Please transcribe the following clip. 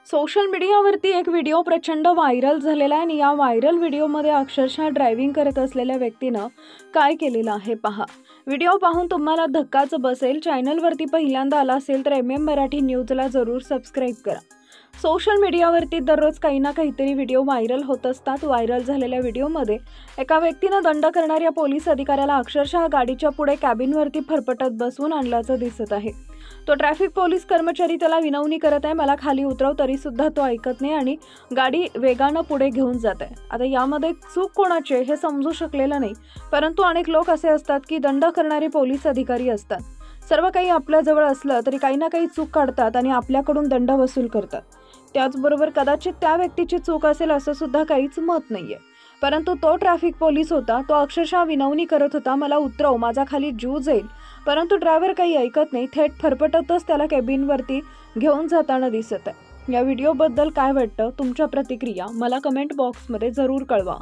Social मीडियावरती एक video प्रचंड व्हायरल झालेला आहे आणि या व्हायरल व्हिडिओमध्ये अक्षरशः ड्रायव्हिंग करत असलेल्या व्यक्तीनं काय केलेलं आहे पहा। व्हिडिओ पाहून तुम्हाला धक्काच बसेल। चॅनलवरती पहिल्यांदा आला असेल तर मराठी न्यूजला जरूर सबस्क्राइब करा। सोशल मीडियावरती दररोज काही ना काहीतरी व्हिडिओ व्हायरल होत असतात। व्हायरल झालेल्या व्हिडिओमध्ये एका व्यक्तीनं दंड करणाऱ्या पोलीस अधिकाऱ्याला अक्षरशः गाडीच्या पुढे कॅबिनवरती फरफटत बसवून आणल्याचं दिसत आहे। तो ट्रॅफिक पोलीस कर्मचारी त्याला विनवणी करत आहे, मला खाली उतरव, तरी सुद्धा तो ऐकत नाही आणि गाडी वेगानं पुढे घेऊन जात आहे। आता यामध्ये चूक कोणाची हे समजू शकलेलं नाही, परंतु अनेक लोक असे असतात की दंड करणारे पोलीस अधिकारी असतात। सर्व काही आपल्या जवळ असलं तरी काही ना काही चूक काढतात आणि आपल्याकडून दंड वसूल करतात। त्याचबरोबर कदाचित त्या व्यक्तीची चूक असेल असं सुद्धा काहीच मत नाहीये, परंतु तो ट्रॅफिक पोलीस होता। तो अक्षरशः विनवणी करत होता, मला उतरव, माझा खाली जीव जाईल, परंतु ड्रायव्हर काही ऐकत नाही, थेट फरफटतच त्याला कॅबिनवरती घेऊन जाताना दिसत आहे। या व्हिडिओबद्दल काय वाटतं, तुमच्या प्रतिक्रिया मला कमेंट बॉक्समध्ये जरूर कळवा।